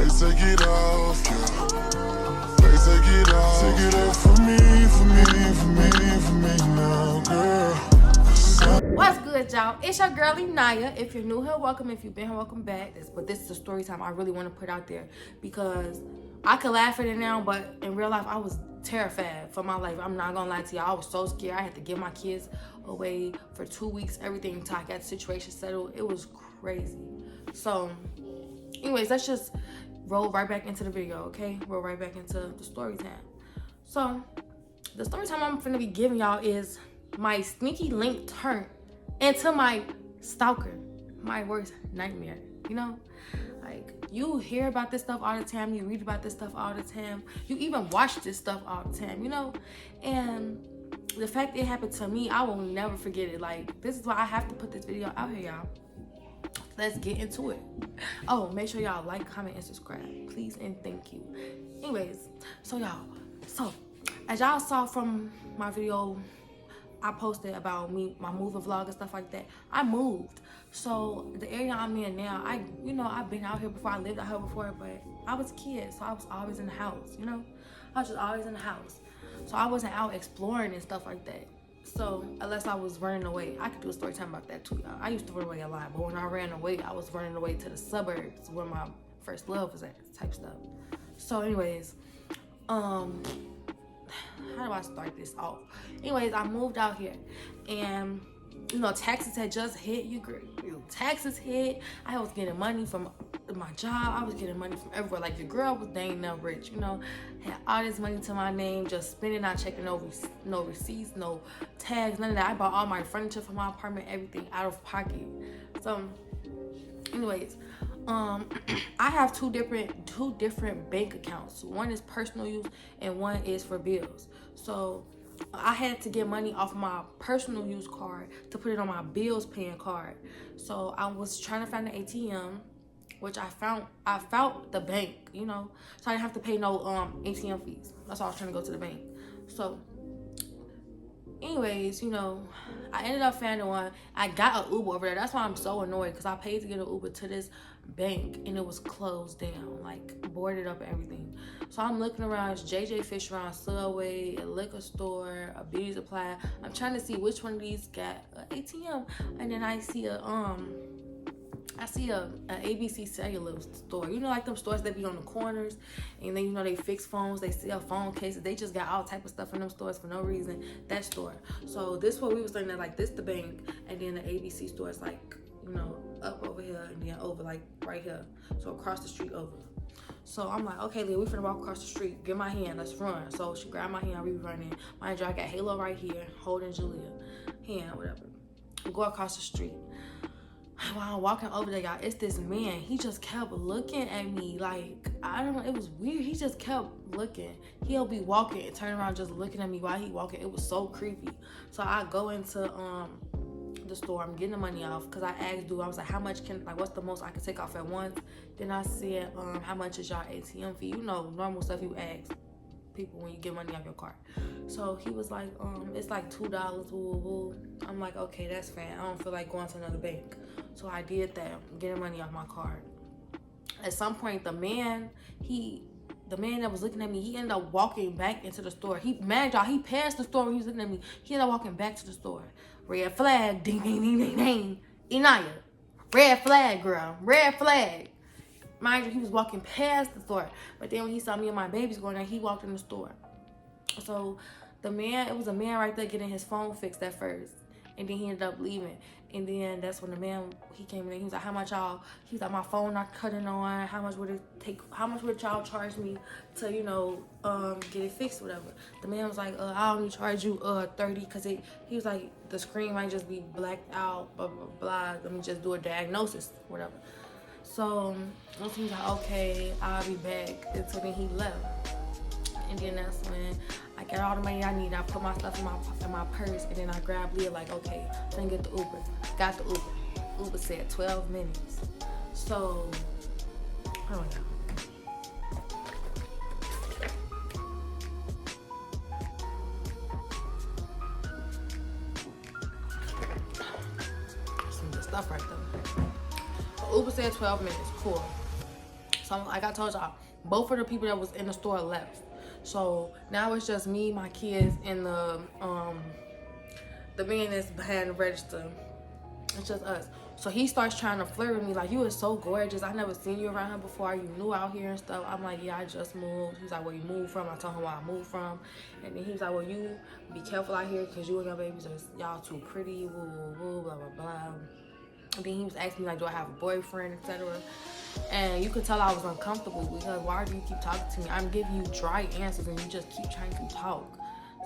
Please take it off, yeah. Please take it off. Take it off for me now, girl. What's good, y'all? It's your girl Naya. If you're new here, welcome. If you've been here, welcome back. But this is a story time I really want to put out there because I could laugh at it now, but in real life I was terrified for my life. I'm not gonna lie to y'all. I was so scared. I had to give my kids away for 2 weeks, everything until I got the situation settled. It was crazy. So anyways, let's just roll right back into the video, okay? Roll right back into the story time. So the story time I'm finna be giving y'all is my sneaky link turned into my stalker, my worst nightmare. You know, like, you hear about this stuff all the time, you read about this stuff all the time, you even watch this stuff all the time, you know. And the fact it happened to me, I will never forget it. Like, this is why I have to put this video out here, y'all. Let's get into it. Oh, make sure y'all like, comment, and subscribe, please and thank you. Anyways, so y'all, as y'all saw from my video I posted about me, my moving vlog and stuff like that, I moved. So the area I'm in now, I've been out here before, I lived out here before, but I was a kid, so I was always in the house, you know? I was just always in the house. So I wasn't out exploring and stuff like that. So unless I was running away, I could do a story time about that too, y'all. I used to run away a lot, but when I ran away, I was running away to the suburbs where my first love was at, type stuff. So anyways, how do I start this off? Anyways, I moved out here, and you know, taxes had just hit. Taxes hit. I was getting money from my job. I was getting money from everywhere. Like, your girl was dang near rich, you know. Had all this money to my name, just spending, not checking no receipts, no tags, none of that. I bought all my furniture for my apartment, everything out of pocket. So anyways, I have two different bank accounts. One is personal use and one is for bills. So I had to get money off my personal use card to put it on my bills paying card. So I was trying to find an ATM, which I found the bank, you know, so I didn't have to pay no ATM fees. That's why I was trying to go to the bank. So anyways, you know, I ended up finding one. I got an Uber over there. That's why I'm so annoyed, because I paid to get an Uber to this bank and it was closed down, like boarded up and everything. So I'm looking around. It's JJ Fish around, Subway, a liquor store, a beauty supply. I'm trying to see which one of these got an ATM, and then I see a ABC cellular store. You know, like them stores that be on the corners, and then, you know, they fix phones, they sell phone cases, they just got all type of stuff in them stores for no reason. That store. So this what we was saying, that like this the bank, and then the ABC store is like, you know, up over here and then over like right here. So across the street over. So I'm like, okay, Leah, we finna walk across the street. Get my hand, let's run. So she grabbed my hand, we running. Mind you, I got Halo right here, holding Julia hand, whatever. We go across the street. While I'm walking over there, y'all, it's this man. He just kept looking at me like, I don't know, it was weird. He just kept looking. He'll be walking and turn around just looking at me while he walking. It was so creepy. So I go into the store. I'm getting the money off, because I asked dude, I was like, how much what's the most I can take off at once? Then I said, how much is y'all ATM fee? You know, normal stuff you ask people when you get money off your card. So he was like, it's like $2, woo woo. I'm like, okay, that's fine. I don't feel like going to another bank. So I did that, getting money off my card. At some point, the man that was looking at me, he ended up walking back into the store. He passed the store when he was looking at me. He ended up walking back to the store. Red flag, ding, ding, ding, ding, ding. Inaya, red flag, girl, red flag. Mind you, he was walking past the store. But then when he saw me and my babies going there, he walked in the store. So it was a man right there getting his phone fixed at first. And then he ended up leaving. And then that's when the man, he came in, he was like, how much y'all, he's like, my phone not cutting on, how much would y'all charge me to, you know, get it fixed or whatever. The man was like, I only charge you 30, because he was like, the screen might just be blacked out, blah, blah, blah, let me just do a diagnosis, whatever. So once he was like, okay, I'll be back, and so then he left. And then that's when I got all the money I need. I put my stuff in my purse, and then I grabbed Leah like, okay, then get the Uber. Got the Uber. Uber said 12 minutes. So, hold on, y'all. Some good stuff right there. So Uber said 12 minutes. Cool. So So like I told y'all, both of the people that was in the store left. So now it's just me, my kids, and the man that's behind the register. It's just us. So he starts trying to flirt with me like, you are so gorgeous. I never seen you around here before. Are you new out here and stuff? I'm like, yeah, I just moved. He's like, where you moved from? I told him where I moved from. And then he was like, well, you be careful out here because you and your babies are, y'all too pretty, woo, woo, woo, blah, blah, blah. And then he was asking me like, do I have a boyfriend, etc. And you could tell I was uncomfortable because why do you keep talking to me? I'm giving you dry answers and you just keep trying to talk.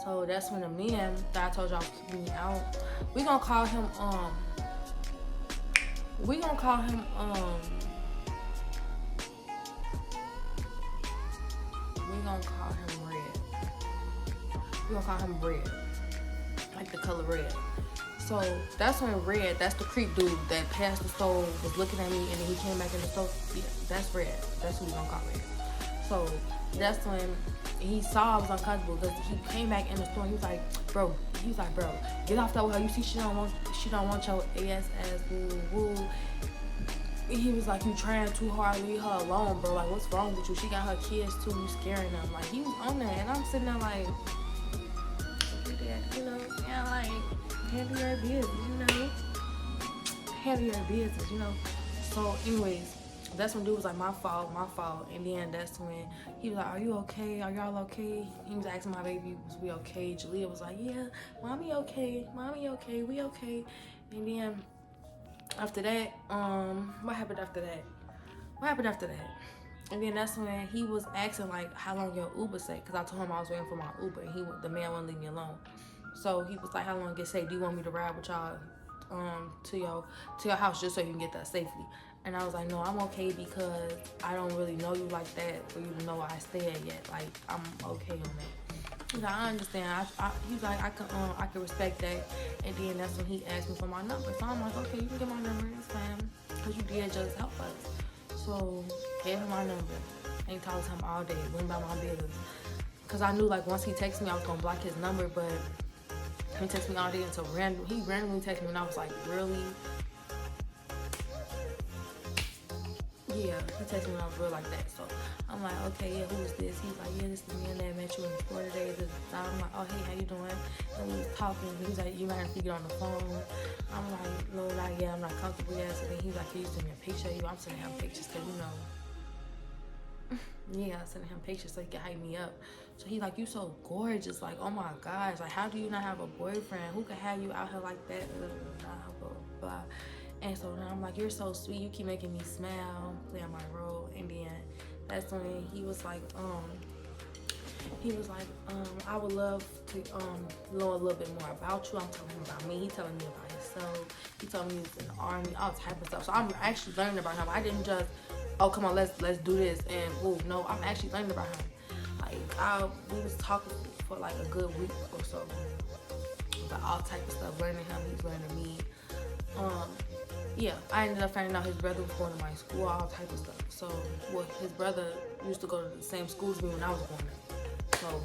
So that's when the man that I told y'all was keeping me out, we gonna call him Red. Like the color red. So that's when Red, that's the creep dude that passed the stove, was looking at me, and then he came back in the stove. Yeah, that's Red. That's who we gonna call Red. So that's when he saw I was uncomfortable because he came back in the store. He was like, bro, get off that with her. You see, she don't want your ass, woo, woo. And he was like, you trying too hard, leave her alone, bro. Like, what's wrong with you? She got her kids too, you scaring them. Like, he was on there, and I'm sitting there like, you know, yeah, like, handle your business, you know. So, anyways, that's when dude was like, my fault. And then that's when he was like, are you okay? Are y'all okay? He was asking my baby, was we okay? Jalea was like, yeah, mommy okay, we okay. And then after that, what happened after that? And then that's when he was asking like, how long your Uber say? Because I told him I was waiting for my Uber, and the man wouldn't leave me alone. So he was like, how long it say? Do you want me to ride with y'all to your house just so you can get there safely? And I was like, no, I'm okay because I don't really know you like that for you to know where I stay at yet. Like, I'm okay on that. He's like, I understand. He's like, I can respect that. And then that's when he asked me for my number. So I'm like, okay, you can get my number. It's fine. Because you did just help us. So gave him my number. Ain't talked to him all day. Went by my business. Because I knew like once he texted me, I was going to block his number. But he texted me all day until he randomly texted me, and I was like, really? Yeah, he texted me when I was real like that. So I'm like, okay, yeah, who is this? He's like, yeah, this is the man that met you in the store today. I'm like, oh, hey, how you doing? And we was talking. He was like, you might have to get on the phone. I'm like, no, not yet. I'm not comfortable yet. So then he's like, can you send me a picture of you? I'm sending him pictures because, you know, yeah, I'm sending him pictures so he can hype me up. So he's like, you so gorgeous. Like, oh my gosh. Like, how do you not have a boyfriend? Who could have you out here like that? Blah, blah, blah. And so then I'm like, you're so sweet. You keep making me smile, playing my role. And then that's when he was like, I would love to know a little bit more about you. I'm telling him about me. He's telling me about himself. He told me he was in the army, all type of stuff. So I'm actually learning about him. I didn't just, oh, come on, let's do this and woo. No, I'm actually learning about him. Like, we was talking for like a good week or so about all type of stuff. Learning him, he's learning me. Yeah, I ended up finding out his brother was going to my school, all type of stuff. So, his brother used to go to the same school as me when I was going there. So,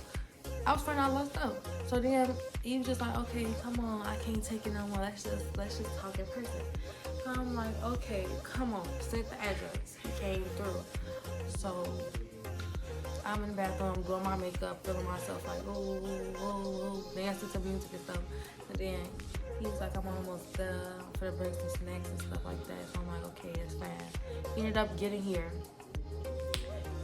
I was finding out a lot of stuff. So then he was just like, okay, come on, I can't take it no more. Let's just talk in person. So I'm like, okay, come on, send the address. He came through. So I'm in the bathroom, doing my makeup, feeling myself like, whoa, dancing to music and stuff. And then he was like, I'm almost there. I'm gonna bring some snacks and stuff like that. So I'm like, okay, that's fine. He ended up getting here,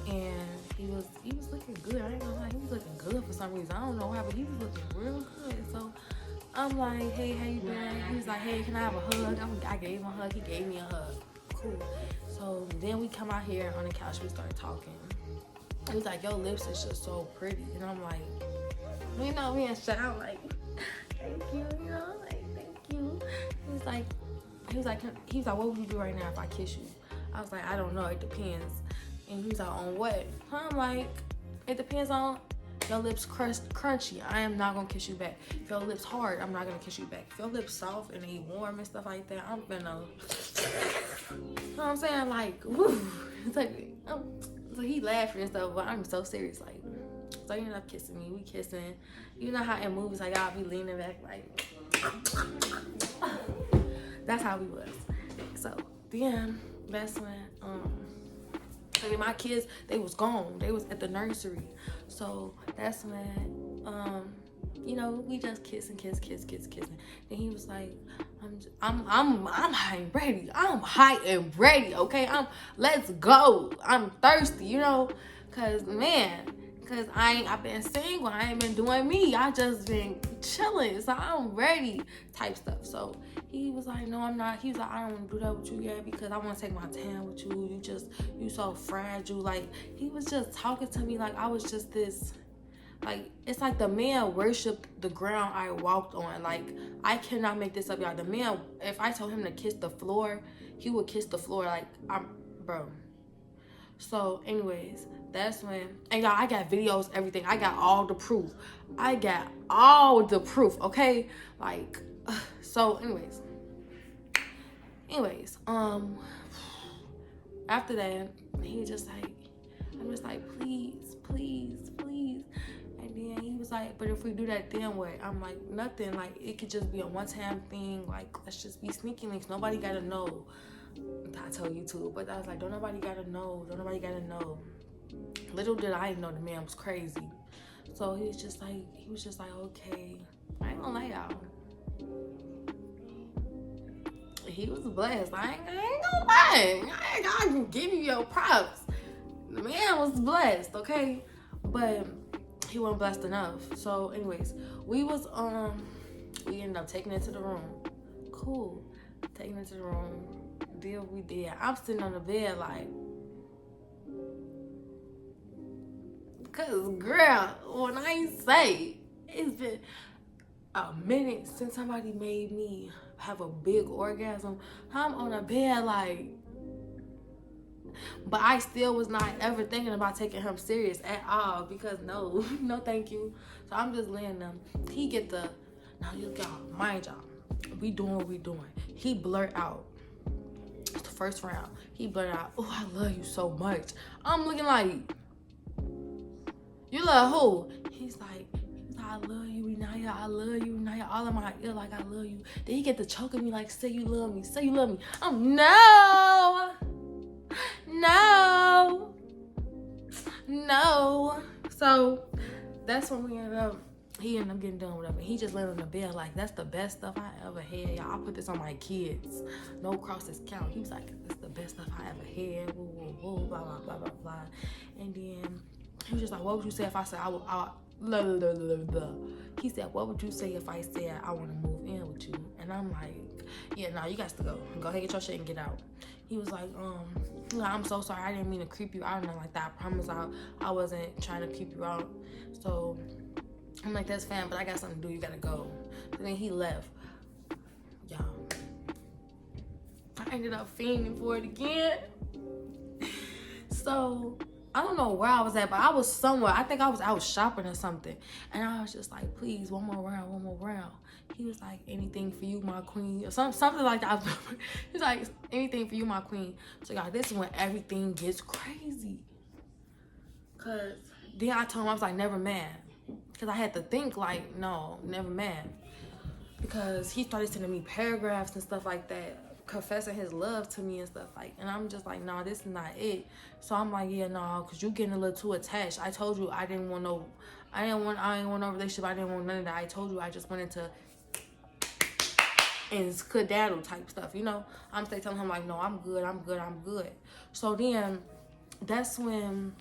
and he was looking good. I ain't gonna lie, he was looking good for some reason. I don't know why, but he was looking real good. So I'm like, hey, how you doing? He was like, hey, can I have a hug? I gave him a hug. He gave me a hug. Cool. So then we come out here on the couch. We started talking. He was like, your lips is just so pretty. And I'm like, you know, me and shit. I'm like, thank you, you know, like, thank you. He was like, what would you do right now if I kiss you? I was like, I don't know, it depends. And he was like, on what? I'm like, it depends on your lips crunchy. I am not gonna kiss you back. If your lips hard, I'm not gonna kiss you back. If your lips soft and they warm and stuff like that, I'm gonna, you know what I'm saying? Like, woo. It's like, so he laughing and stuff, but I'm so serious. Like, so he ended up kissing me. We kissing. You know how in movies, like, I'll be leaning back, like, that's how we was. So then that's when And then my kids, they was gone. They was at the nursery. So that's when, you know, we just kiss. Then he was like, I'm high and ready. I'm high and ready, okay? Let's go. I'm thirsty, you know? Cause I've been single. I ain't been doing me. I just been chilling. So I'm ready type stuff. So he was like, no, I'm not. He was like, I don't want to do that with you yet because I want to take my time with you. You so fragile. Like, he was just talking to me like I was just this. Like, it's like the man worshiped the ground I walked on. Like, I cannot make this up, y'all. The man, if I told him to kiss the floor, he would kiss the floor. Like, bro. So, anyways, that's when, and y'all, I got videos, everything. I got all the proof. Okay? Like, so, anyways, after that, he was just like, I'm just like, please. And then he was like, but if we do that, then what? I'm like, nothing. Like, it could just be a one-time thing. Like, let's just be sneaky links. Nobody gotta know. I told you too, but I was like, don't nobody gotta know. Little did I know the man was crazy. So he was just like, okay. I ain't gonna lie, y'all. He was blessed. I ain't gonna lie. I can give you your props. The man was blessed, okay? But he wasn't blessed enough. So anyways, we ended up taking it to the room. Cool. Taking it to the room. Deal we did. I'm sitting on the bed like, cause girl, when I say it's been a minute since somebody made me have a big orgasm, I'm on the bed like, but I still was not ever thinking about taking him serious at all because no thank you. So I'm just letting them. He get the, now y'all, mind y'all, we doing what we doing. He blurt out, it's the first round, he blurt out, oh, I love you so much. I'm looking like, you love who? He's like, I love you, Inaya. I love you, Inaya. All in my ear, like, I love you. Then he get to choking me, like, say you love me. No. So that's when he ended up getting done with it. He just laid on the bed, like, that's the best stuff I ever had. Y'all, I put this on my kids. No crosses count. He was like, that's the best stuff I ever had. Woo, woo, woo, blah, blah, blah, blah, blah. And then he was just like, what would you say if I said blah, blah, blah, blah, blah. He said, what would you say if I said I want to move in with you? And I'm like, yeah, nah, you got to go. Go ahead, get your shit and get out. He was like, I'm so sorry. I didn't mean to creep you out or nothing like that. I promise I wasn't trying to creep you out. So I'm like, that's fine, but I got something to do. You got to go. And then he left. Y'all, I ended up fiending for it again. So I don't know where I was at, but I was somewhere. I think I was out shopping or something. And I was just like, please, one more round. He was like, anything for you, my queen. Or something like that. He's like, anything for you, my queen. So y'all, this is when everything gets crazy. Cause then I told him, I was like, never mad. Cause I had to think like, no, never mad. Because he started sending me paragraphs and stuff like that, confessing his love to me and stuff like, and I'm just like, nah, this is not it. So I'm like, yeah, nah, cause you getting a little too attached. I told you I didn't want no relationship. I didn't want none of that. I told you I just wanted to and skedaddle type stuff, you know. I'm still telling him like, no, I'm good. So then that's when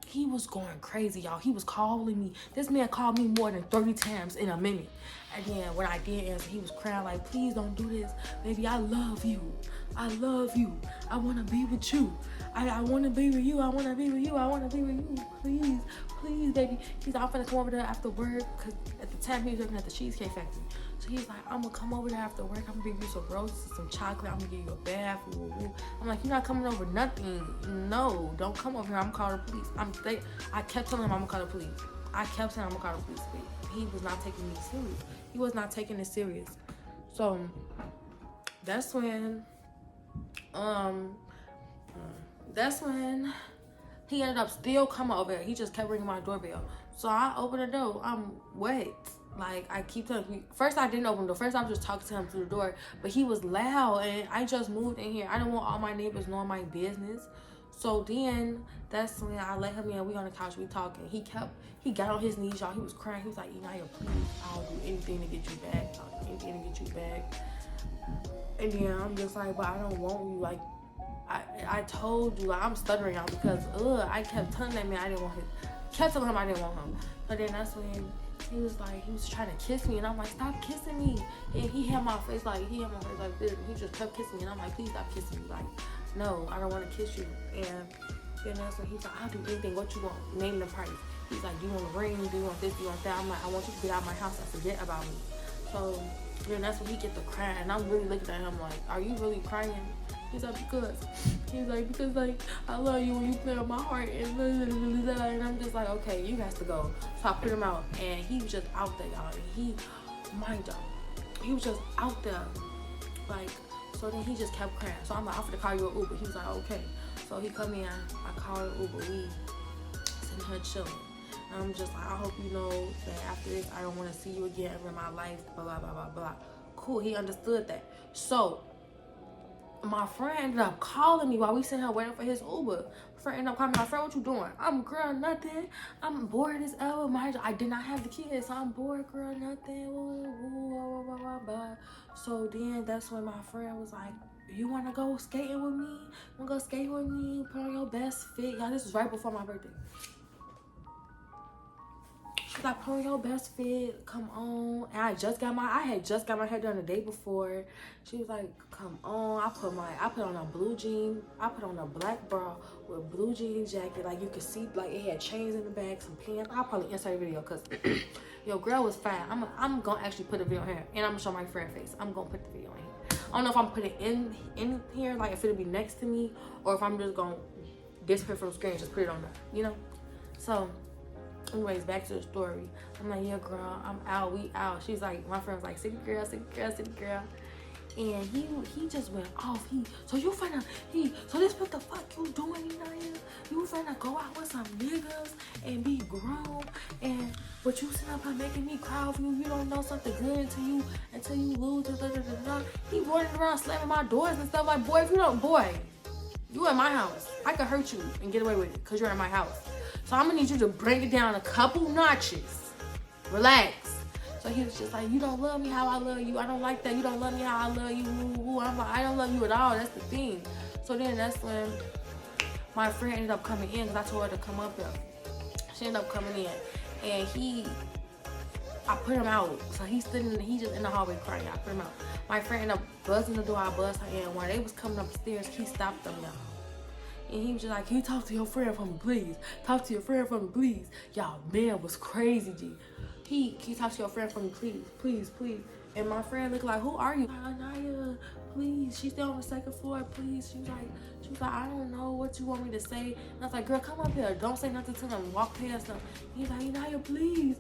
he was going crazy, y'all. He was calling me. This man called me more than 30 times in a minute. And then when I did answer, he was crying like, please don't do this. Baby, I love you. I want to be with you. I want to be with you. Please, baby. He's like, I'm finna come over there after work. Because at the time, he was working at the Cheesecake Factory. So he's like, I'm going to come over there after work. I'm going to bring you some roses, some chocolate. I'm going to give you a bath. I'm like, you're not coming over nothing. No, don't come over here. I'm calling the police. I kept telling him I'm going to call the police. But he was not taking me serious. He was not taking it serious. So that's when he ended up still coming over here. He just kept ringing my doorbell. So I opened the door. I'm wet. Like, I keep telling you. First, I didn't open the door. First, I was just talking to him through the door. But he was loud, and I just moved in here. I didn't want all my neighbors knowing my business. So then that's when I let him in. We on the couch, we talking. He got on his knees, y'all. He was crying. He was like, Inaya, please, I'll do anything to get you back. I'll do anything to get you back. And then I'm just like, but I don't want you. Like, I told you, like, I'm stuttering out because I kept telling that man I didn't want him. Kept telling him I didn't want him. But then that's when he was trying to kiss me, and I'm like, stop kissing me. And he had my face like this. And he just kept kissing me, and I'm like, please stop kissing me. Like, no, I don't want to kiss you. And then that's when he's like, I'll do anything. What you want? Name the price. He's like, do you want a ring? Do you want this? Do you want that? I'm like, I want you to get out of my house and forget about me. So then that's when he get to crying, and I'm really looking at him like, are you really crying? He's like, because like I love you when you play on my heart, and blah, blah, blah, blah. And I'm just like, okay, you guys to go. So I put him out, and he was just out there, y'all. And he was just out there, like. So then he just kept crying. So I'm like, I'm gonna call you an Uber. He was like, okay. So he come in, I call an Uber. We sitting here chilling. And I'm just like, I hope you know that after this, I don't want to see you again ever in my life. Blah blah blah blah blah. Cool. He understood that. So my friend ended up calling me while we sitting here waiting for his Uber. My friend ended up calling me. My friend, what you doing? I'm girl, nothing. I'm bored as ever. I did not have the kids, so I'm bored, girl, nothing. Ooh, blah, blah, blah, blah. So then that's when my friend was like, you want to go skating with me? Want to go skating with me? Put on your best fit. Y'all, this was right before my birthday. She's like, put on your best fit. Come on. And I had just got my hair done the day before. She was like, come on. I put on a blue jean. I put on a black bra with blue jean jacket. Like, you could see, like, it had chains in the back, some pants. I'll probably insert a video because your girl was fine. I'm going to actually put a video here. And I'm going to show my friend face. I'm going to put the video in here. I don't know if I'm putting it in here, like, if it'll be next to me, or if I'm just going to disappear from the screen and just put it on there, you know? So anyways, back to the story. I'm like, yeah, girl, I'm out. We out. She's like, my friend was like, city girl. And he just went off. So this what the fuck you doing, Inaya? You finna go out with some niggas and be grown, but you sitting up here making me cry for you. You don't know something good until you lose. He running around slamming my doors and stuff like, boy, if you don't, you in my house. I could hurt you and get away with it because you're in my house. So I'm gonna need you to bring it down a couple notches. Relax. So he was just like, you don't love me how I love you. I don't like that. You don't love me how I love you. I'm like, I don't love you at all. That's the thing. So then that's when my friend ended up coming in because I told her to come up here. She ended up coming in, and I put him out. So he just in the hallway crying. I put him out. My friend ended up buzzing the door. I buzzed her in. When they was coming upstairs, he stopped them, y'all. And he was just like, can you talk to your friend for me, please? Talk to your friend for me, please. Y'all, man was crazy, G. Can you talk to your friend for me, please? And my friend looked like, who are you? Inaya, please. She's still on the second floor, please. She was like, I don't know what you want me to say. And I was like, girl, come up here. Don't say nothing to them. Walk past them. He's like, Inaya, please.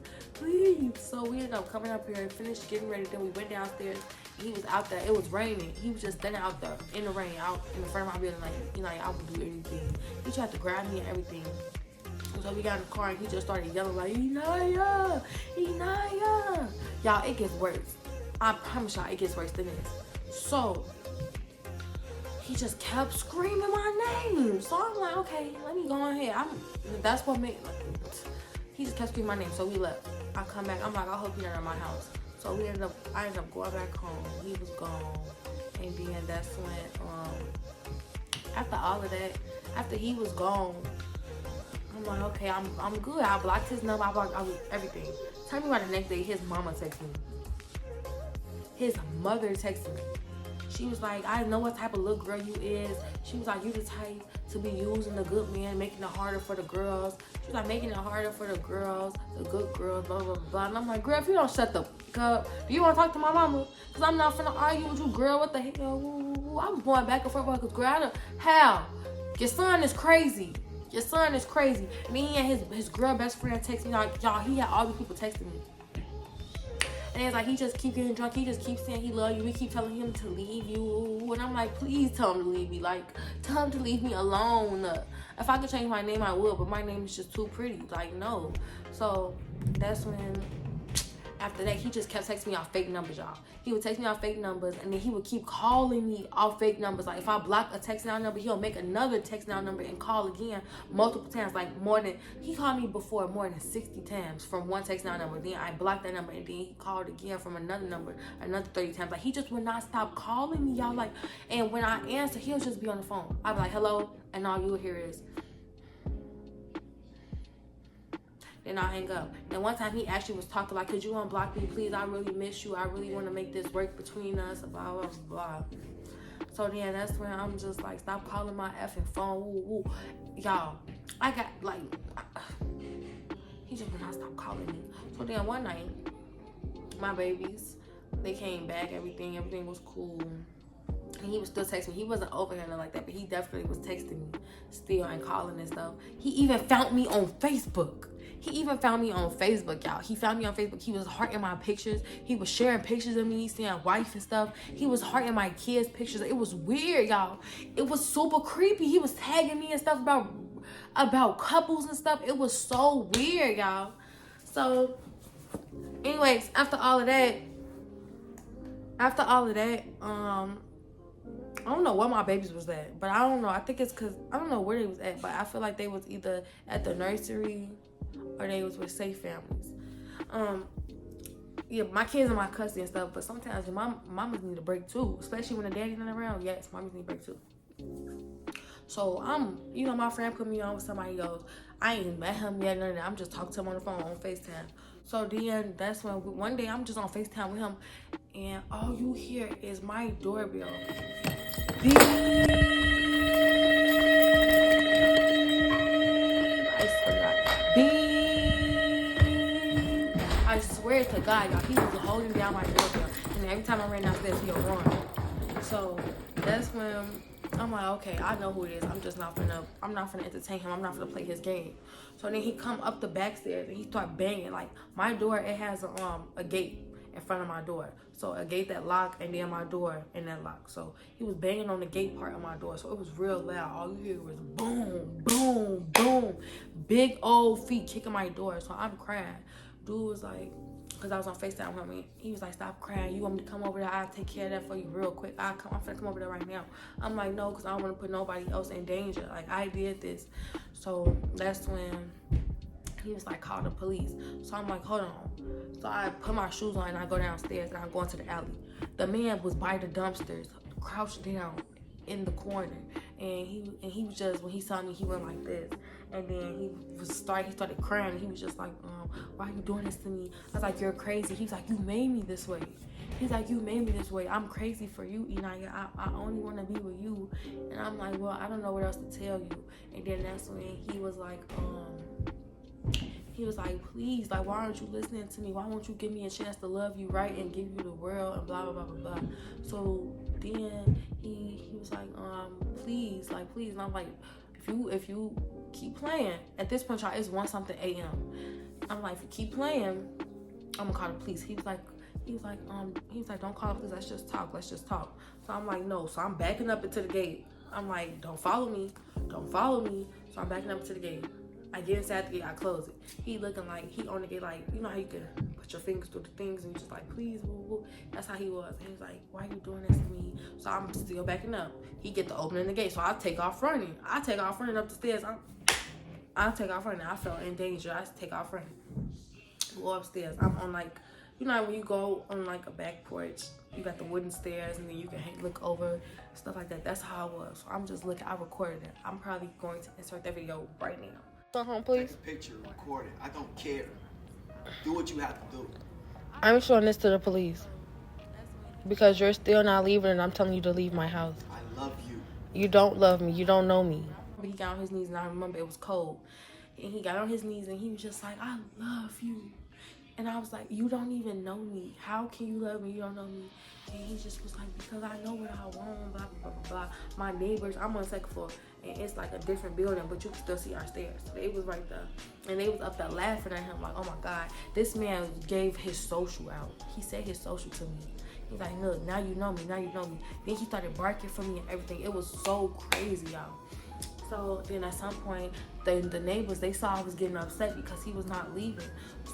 So we ended up coming up here and finished getting ready. Then we went downstairs. He was out there. It was raining. He was just standing out there in the rain, out in the front of my building, like, I would do anything. He tried to grab me and everything. So we got in the car and he just started yelling like, Inaya. Y'all, it gets worse. I promise y'all, it gets worse than this. So he just kept screaming my name. So I'm like, okay, let me go ahead. That's what made, he just kept screaming my name. So we left. I come back. I'm like, I hope you're not at my house. So I ended up going back home. He was gone. And then that's when, after all of that, after he was gone, I'm like, okay, I'm good. I blocked his number. I blocked everything. Tell me about the next day, his mama texted me. His mother texted me. She was like, I know what type of little girl you is. She was like, you the type to be using the good man, making it harder for the girls. She was like, making it harder for the girls, the good girls, blah, blah, blah. And I'm like, girl, if you don't shut the fuck up, do you want to talk to my mama? Because I'm not finna argue with you, girl. What the hell? I was going back and forth because, girl, how? Your son is crazy. Your son is crazy. And then he had his girl best friend text me. Like, y'all, he had all these people texting me. And it's like, he just keep getting drunk. He just keeps saying he love you. We keep telling him to leave you. And I'm like, please tell him to leave me. Like, tell him to leave me alone. If I could change my name, I would. But my name is just too pretty. Like, no. So that's when after that, he just kept texting me off fake numbers, y'all. He would text me off fake numbers, and then he would keep calling me off fake numbers. Like, if I block a text now number, he'll make another text now number and call again multiple times. Like, he called me before more than 60 times from one text now number. Then I blocked that number, and then he called again from another number, another 30 times. Like, he just would not stop calling me, y'all. Like, and when I answer, he'll just be on the phone. I'd be like, hello, and all you would hear is, then I'll hang up. And one time he actually was talking like, could you unblock me, please? I really miss you. I really want to make this work between us, blah, blah, blah. So then that's when I'm just like, stop calling my effing phone. Woo, woo. Y'all, I got like, he just would not stop calling me. So then one night, my babies, they came back, everything was cool. And he was still texting me. He wasn't over here like that, but he definitely was texting me still and calling and stuff. He even found me on Facebook. Y'all. He found me on Facebook. He was hearting my pictures. He was sharing pictures of me, seeing wife and stuff. He was hearting my kids' pictures. It was weird, y'all. It was super creepy. He was tagging me and stuff about couples and stuff. It was so weird, y'all. So, anyways, after all of that, I don't know where my babies was at, but I don't know. I think it's because I don't know where they was at, but I feel like they was either at the nursery or they was with safe families. Yeah, my kids are my custody and stuff, but sometimes your mamas need a break too, especially when the daddy's not around. Yes, mamas need a break too. So my friend put me on with somebody else. I ain't met him yet, none of that. I'm just talking to him on the phone on FaceTime. So then that's when one day I'm just on FaceTime with him, and all you hear is my doorbell. Beep. I swear to God, y'all, he was holding down my doorbell, and every time I ran downstairs, he'll run. So that's when I'm like, okay, I know who it is. I'm not finna entertain him. I'm not finna play his game. So then he come up the back stairs and he start banging. Like, my door, it has a gate in front of my door. So a gate that lock, and then my door and that lock. So he was banging on the gate part of my door. So it was real loud. All you hear was boom, boom, boom. Big old feet kicking my door. So I'm crying. Dude was like, because I was on FaceTime with him, he was like, stop crying. You want me to come over there? I'll take care of that for you real quick. I'm finna come over there right now. I'm like, no, because I don't want to put nobody else in danger. Like, I did this. So that's when he was like, call the police. So I'm like, hold on. So I put my shoes on and I go downstairs and I go into the alley. The man was by the dumpsters, crouched down in the corner. And he was just, when he saw me, he went like this. And then he started crying. And he was just like, why are you doing this to me? I was like, you're crazy. He's like, you made me this way. He's like, you made me this way. I'm crazy for you, Inaya. I only want to be with you. And I'm like, well, I don't know what else to tell you. And then that's when he was like, please, like, why aren't you listening to me? Why won't you give me a chance to love you right and give you the world and blah, blah, blah, blah, blah. So then he was like, please. And I'm like, if you keep playing, at this point, y'all, it's 1-something a.m. I'm like, if you keep playing, I'm gonna call the police. He was like, don't call the police, let's just talk. So I'm like, no. So I'm backing up into the gate. I'm like, don't follow me. So I'm backing up to the gate. I get inside the gate, I close it. He looking like, he on the gate like, you know how you can put your fingers through the things and you just like, please, woo, woo. That's how he was. And he was like, why are you doing this to me? So I'm still backing up. He get to opening the gate, so I take off running. up the stairs. I take off running. I felt in danger. I take off running. Go upstairs. I'm on like, you know when you go on like a back porch, you got the wooden stairs and then you can look over, stuff like that. That's how I was. So I'm just looking. I recorded it. I'm probably going to insert that video right now. Go home, please. Take a picture, record it. I don't care. Do what you have to do. I'm showing this to the police because you're still not leaving, and I'm telling you to leave my house. I love you. You don't love me. You don't know me. He got on his knees, and I remember it was cold. And he got on his knees, and he was just like, I love you. And I was like, you don't even know me. How can you love me? You don't know me. And he just was like, because I know what I want, blah, blah, blah, blah. My neighbors, I'm on the second floor, and it's like a different building, but you can still see our stairs. So they was right there. And they was up there laughing at him like, oh my God. This man gave his social out. He said his social to me. He's like, look, now you know me. Then he started barking for me and everything. It was so crazy, y'all. So then at some point, the neighbors, they saw I was getting upset because he was not leaving.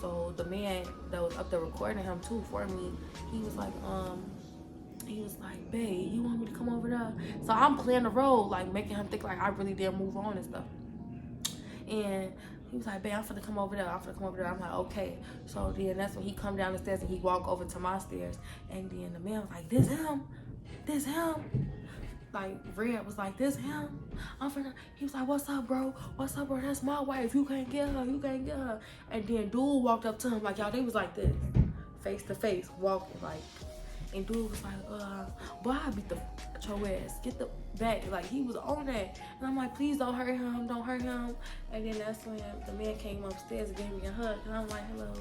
So the man that was up there recording him too for me, he was like, babe, you want me to come over there? So I'm playing the role, like making him think like I really didn't move on and stuff. And he was like, babe, I'm finna come over there. I'm like, okay. So then that's when he come down the stairs and he walk over to my stairs. And then the man was like, this him. Like, Red was like, this him? He was like, what's up, bro? That's my wife. You can't get her. And then dude walked up to him like, y'all, they was like this, face to face, walking like, and dude was like, boy, I beat your ass. Get the back. Like, he was on that. And I'm like, please don't hurt him. And then that's when the man came upstairs and gave me a hug. And I'm like, hello.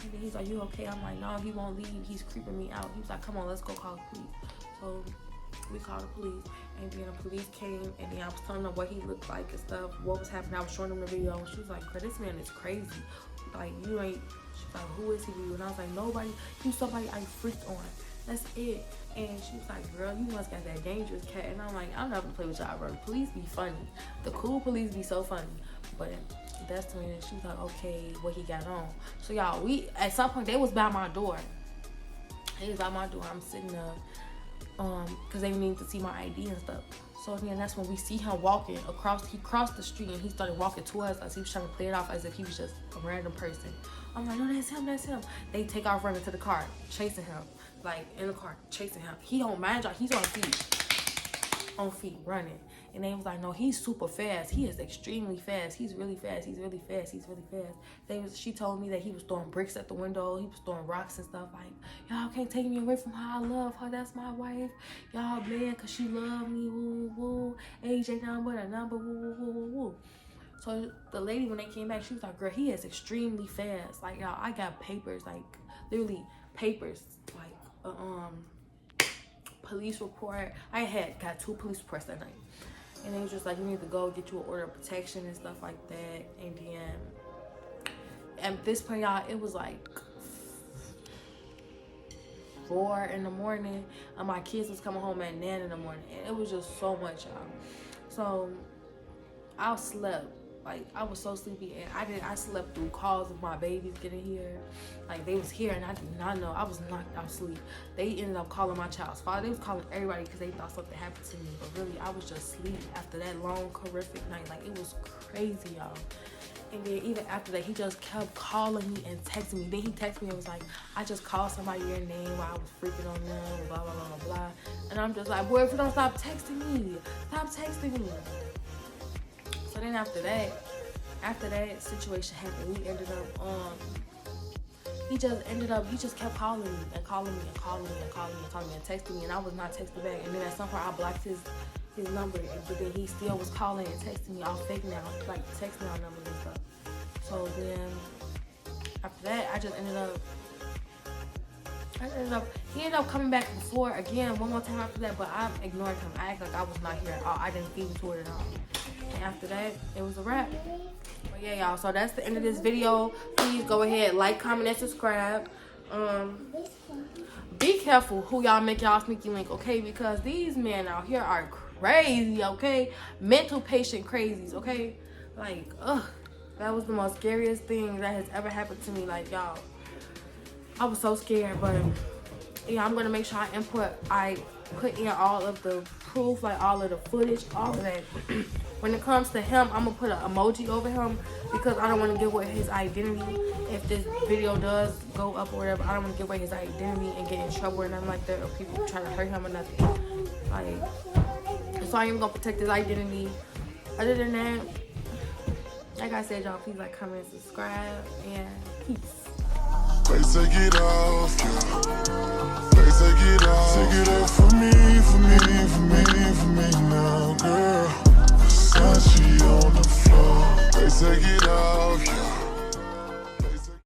And then he's like, you okay? I'm like, no, he won't leave. He's creeping me out. He was like, come on, let's go call the police. So we called the police, and then the police came, and then I was telling them what he looked like and stuff, what was happening. I was showing them the video, and she was like, girl, this man is crazy. Like, you ain't, she was like, who is he to you? And I was like, nobody, he's somebody I freaked on. That's it. And she was like, girl, you must got that dangerous cat. And I'm like, I'm not gonna play with y'all, bro. The police be funny. The cool police be so funny. But that's when she was like, okay, what he got on. So y'all, at some point, they was by my door. I'm sitting there. Because they needed to see my ID and stuff. So then that's when we see him walking across. He crossed the street and he started walking towards us. He was trying to play it off as if he was just a random person. I'm like, no, that's him. They take off running to the car, chasing him. Like, in the car, chasing him. He don't mind y'all. He's on feet, running. And they was like, no, he's super fast. He is extremely fast. He's really fast. She told me that he was throwing bricks at the window. He was throwing rocks and stuff. Like, y'all can't take me away from her. I love her. That's my wife. Y'all mad because she love me. Woo, woo. AJ number, woo, woo, woo, woo. So the lady, when they came back, she was like, girl, he is extremely fast. Like, y'all, I got papers, like, literally papers, like, police report. I got 2 police reports that night. And they was just like, you need to go get you an order of protection and stuff like that. And then at this point, y'all, it was like 4 in the morning. And my kids was coming home at 9 in the morning. And it was just so much, y'all. So I slept. Like, I was so sleepy, and I slept through calls of my babies getting here. Like, they was here, and I did not know. I was knocked out asleep. They ended up calling my child's father. They was calling everybody because they thought something happened to me. But really, I was just asleep after that long, horrific night. Like, it was crazy, y'all. And then even after that, he just kept calling me and texting me. Then he texted me and was like, I just called somebody your name while I was freaking on them, blah, blah, blah, blah, blah. And I'm just like, boy, if you don't stop texting me. So then after that situation happened, we ended up, he just kept calling me and texting me, and I was not texting back. And then at some point I blocked his number, but then he still was calling and texting me all fake now, like text now numbers and stuff. So then after that, he ended up coming back before again one more time after that, but I ignored him. I acted like I was not here at all. I didn't feed into it at all. And after that, it was a wrap. But yeah, y'all, so that's the end of this video. Please go ahead, like, comment, and subscribe. Be careful who y'all make y'all sneaky link, okay? Because these men out here are crazy, okay? Mental patient crazies, okay? Like, that was the most scariest thing that has ever happened to me. Like, y'all, I was so scared. But yeah, I'm gonna make sure I put in all of the proof, like all of the footage, all of that. When it comes to him, I'm gonna put an emoji over him because I don't want to give away his identity. If this video does go up or whatever, I don't want to give away his identity and get in trouble or nothing like that, or people try to hurt him or nothing. Like, so I am gonna protect his identity. Other than that, like I said, y'all, please like, comment, subscribe, and peace. They take it off, yeah. They take it off.